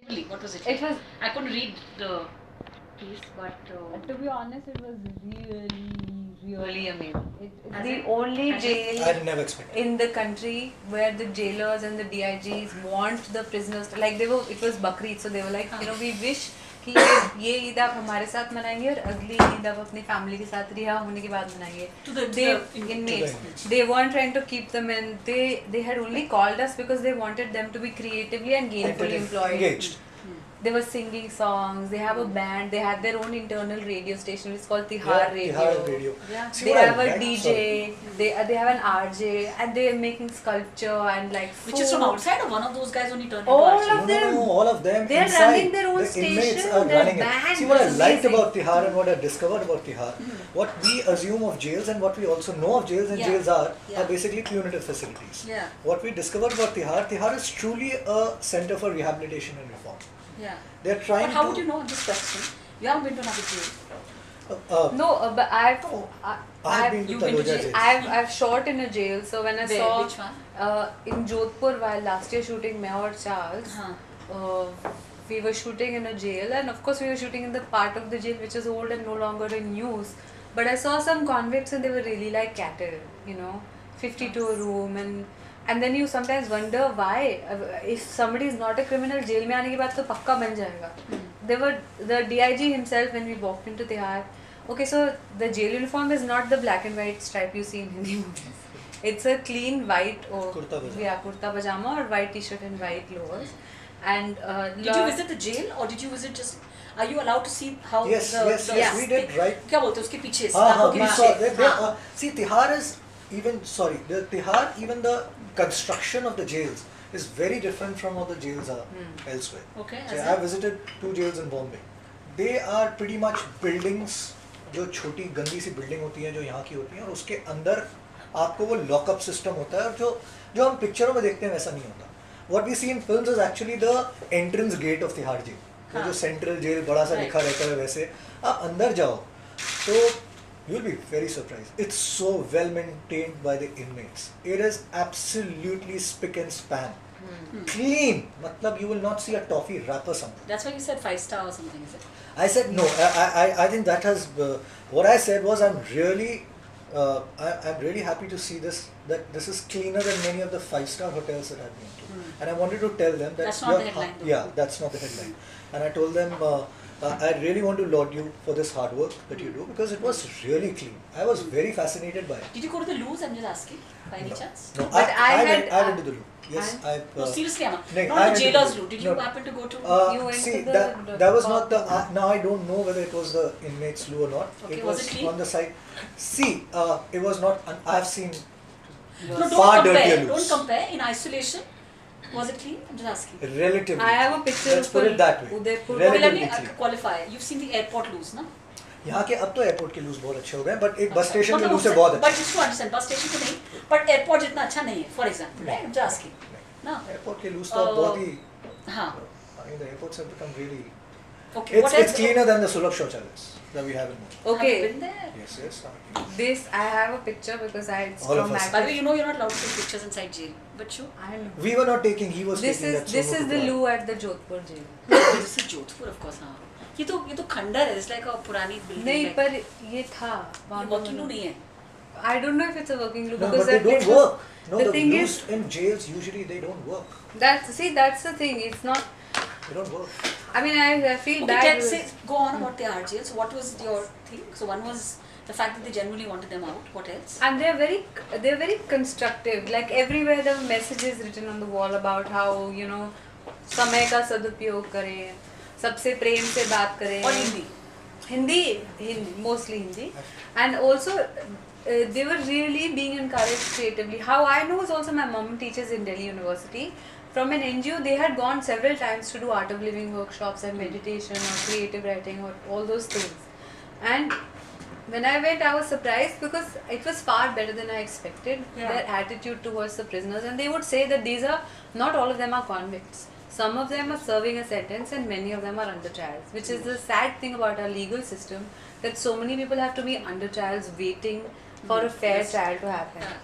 Really, what was it? It was. I couldn't read the piece, but To be honest, it was really amazing. It's As the in- only as in- jail I never expected. in the country where the jailers and the DIGs want the prisoners to, like they were. It was Bakrid, so they were like, you know, we wish कि ये ईद आप हमारे साथ मनाएंगे और अगली ईद आप अपनी फैमिली के साथ रिहा होने के बाद मनाएंगे. They weren't trying to keep them in. They had only called us because they wanted them to be creatively and gainfully employed. Engaged. They were singing songs. They have a band. They had their own internal radio station. It's called Tihar Radio. Tihar Radio. Yeah. See They what I have a like? DJ. Sorry. They have an RJ, and they are making sculpture and like food. which is from outside, or one of those guys only turned All into of RJ? them. No, all of them. They are inside, running their own the inmates station, are their running band it. See what I was liked amazing. about Tihar and what I discovered about Tihar. What we assume of jails and what we also know of jails and Yeah. jails are Yeah. basically punitive facilities. Yeah. What we discovered about Tihar is truly a center for rehabilitation and reform. Yeah. They're trying But how to. would you know this question? You haven't been to another jail. No, but I've I've been to you've been to Taloja jail? jail. I've shot in a jail. So when I Where? saw Which one? in Jodhpur while last year shooting मैं और Charles, Huh. we were shooting in a jail, and of course we were shooting in the part of the jail which is old and no longer in use. But I saw some convicts and they were really like cattle, you know, 50 to a room, and then you sometimes wonder why if somebody is not a criminal, jail में आने के बाद तो पक्का बन जाएगा. There were the DIG himself when we walked into Tihar. Okay, so the jail uniform is not the black and white stripe you see in Hindi movies. It's a clean white or Kurta pajama. yeah, kurta pajama or white t-shirt and white lowers. And Did you visit the jail or did you visit just? Are you allowed to see how Yes, the yes, the yes, we did, right. क्या बोलते हैं उसके पीछे? हाँ, आंखों के we पीछे. saw that. हाँ. See, Tihar is the Tihar, even the construction of the jails is very different from how the jails are elsewhere. Okay. So as I in? visited 2 jails in Bombay. They are pretty much buildings जो छोटी गंदी सी building होती है जो यहाँ की होती है और उसके अंदर आपको वो लॉकअप सिस्टम होता है और जो हम पिक्चरों में देखते हैं वैसा नहीं होता. What we see in films is actually the entrance gate of Tihar jail. वो जो सेंट्रल जेल बड़ा सा लिखा रहता है वैसे आप अंदर जाओ तो you'll be very surprised. It's so well maintained by the inmates. It is absolutely spick and span. Clean. मतलब you will not see a toffee wrapper somewhere. That's why you said 5-star or something, is it? I said no. I think that has what I said was I'm really happy to see this, that this is cleaner than many of the 5-star hotels that I've been to. And I wanted to tell them that That's not the headline, though. yeah, that's not the headline. And I told them I really want to laud you for this hard work that you do because it was really clean. I was very fascinated by it. Did you go to the loos? I'm just asking, by any chance? No, But I went to the loo. Yes, and- No, seriously, Amma. no, I Not went the to jailers' the- loo. Did you no. happen to go to? You went see, to that was not the. pub. Now I don't know whether it was the inmates' loo or not. Okay, it was was it clean? on the side. See, it was not. I've seen No, don't far compare. dirtier Don't loos. compare. In isolation, was it clean? I'm just asking. Relatively. I have a picture Let's of put it that way. Udaipur. Okay, let Relatively me clean. qualify. You've seen the airport loos, no? यहाँ के अब तो airport के loose बहुत अच्छे हो गए but एक बस स्टेशन के मतलब लूज से उससे- बहुत But अच्छे just to understand, bus station तो नहीं, but airport जितना अच्छा नहीं है. For example, right? I'm just asking. ना? एयरपोर्ट के लूज तो अब बहुत ही हाँ. I mean the airports have become really Okay. What else? it's cleaner than the Sulabh शौचालय that we have in Mumbai. Have you Okay, been there? Yes. this I have a picture because it's All of us. By the way, you know you're not allowed to take pictures inside jail, but you. I know. We were not taking. He was This taking is that. this solo is the photo. loo at the Jodhpur jail. This is Jodhpur, of course, हाँ. ये तो खंडर है. It's like a पुरानी building. नहीं like, पर ये था. ये working loo नहीं है. I don't know if it's a working loo No, because but they that don't it was- work. No, the the thing loos is in jails usually they don't work. that's the thing. It's not. They don't work. I mean, I feel Okay, bad. let's say go on about the art jail. So what was your thing? So one was the fact that they genuinely wanted them out. What else? And they're very constructive. Like everywhere the message is written on the wall about how समय का सदुपयोग करें, सबसे प्रेम से बात करें. Or Hindi. Hindi, mostly Hindi, and also they were really being encouraged creatively. How I know is also my mom teaches in Delhi University. From an NGO, they had gone several times to do art of living workshops and meditation or creative writing or all those things. And when I went, I was surprised because it was far better than I expected. Yeah. Their attitude towards the prisoners, and they would say that these are not all of them are convicts. Some of them are serving a sentence, and many of them are under trials. Which is the sad thing about our legal system, that so many people have to be under trials, waiting for a fair Yes. trial to happen. Yeah.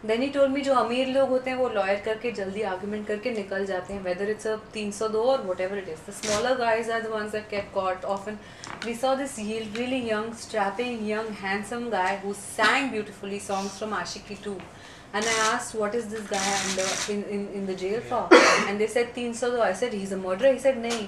Then he told me जो अमीर लोग होते हैं वो lawyer करके जल्दी argument करके निकल जाते हैं, whether it's a 302 or whatever it is. The smaller guys are the ones that get caught. Often we saw this really young, strapping, young, handsome guy who sang beautifully songs from Ashiki 2. And I asked, what is this guy in the jail for? And they said 302. I said, he's a murderer. He said, नहीं,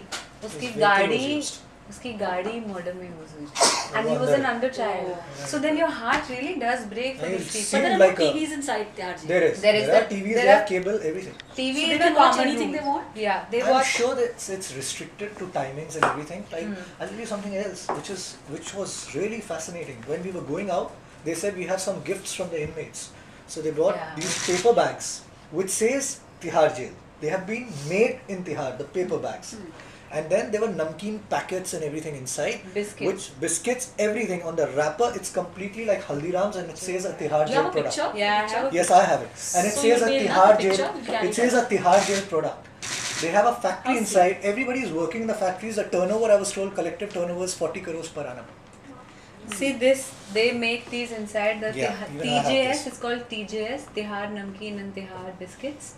उसकी गाड़ी murder में use हुई. And he was an under child. So then your heart really does break for these people. But there are like no TVs inside Tihar jail. There are TVs, they have cable, everything. TV So is they the can watch common anything room. they want? Yeah, they I'm watch. sure that it's restricted to timings and everything. Like, I'll tell you something else, which was really fascinating. When we were going out, they said we have some gifts from the inmates. So they brought these paper bags, which says Tihar jail. They have been made in Tihar, the paper bags. And then there were namkeen packets and everything inside. Biscuits, everything. On the wrapper, it's completely like Haldiram's and it says a Tihar Do you jail have a product. picture? Yeah, I have a Yes, I have it. And it So says you a made Tihar another jail. picture? You carry It says a that? Tihar jail product. They have a factory inside. Everybody is working in the factories. The turnover, I was told, collective turnover is 40 crores per annum. See this, they make these inside the Yeah, even I have TJS, this. it's called TJS, Tihar Namkeen and Tihar Biscuits.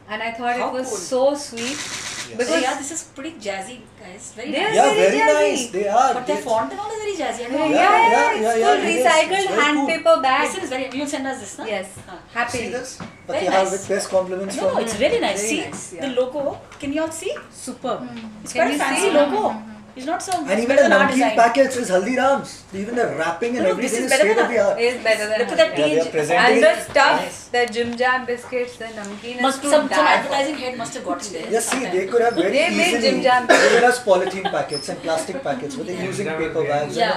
And I thought How it was cool. so sweet. Yes. But Because yeah, this is pretty jazzy, guys. Very They nice. are Yeah, very very jazzy. nice. They are. But their They- font and all is very jazzy. I know. it's full it is. recycled It's very hand cool. paper bag. This is very. You'll send us this, na? Yes, Ah. happy. See this? But Very they have nice. with best compliments No, from it's really nice. Very See nice, the logo. Can you all see? Superb. It's Can quite a you fancy see? logo. It's not so. And it's even better the than our namkeen design. packets is Haldiram's. Even the wrapping and No, this everything is is better state than of the art. It's better than Look at that Yeah, they are TJ. presenting And the it. stuff, Nice. the Jim Jam biscuits, the namkeen Must is to some die for. advertising head must have gotten there. Yes, see, they could have very They make easily Jim Jam given us polythene packets and plastic packets, but they're using paper bags. Yeah. And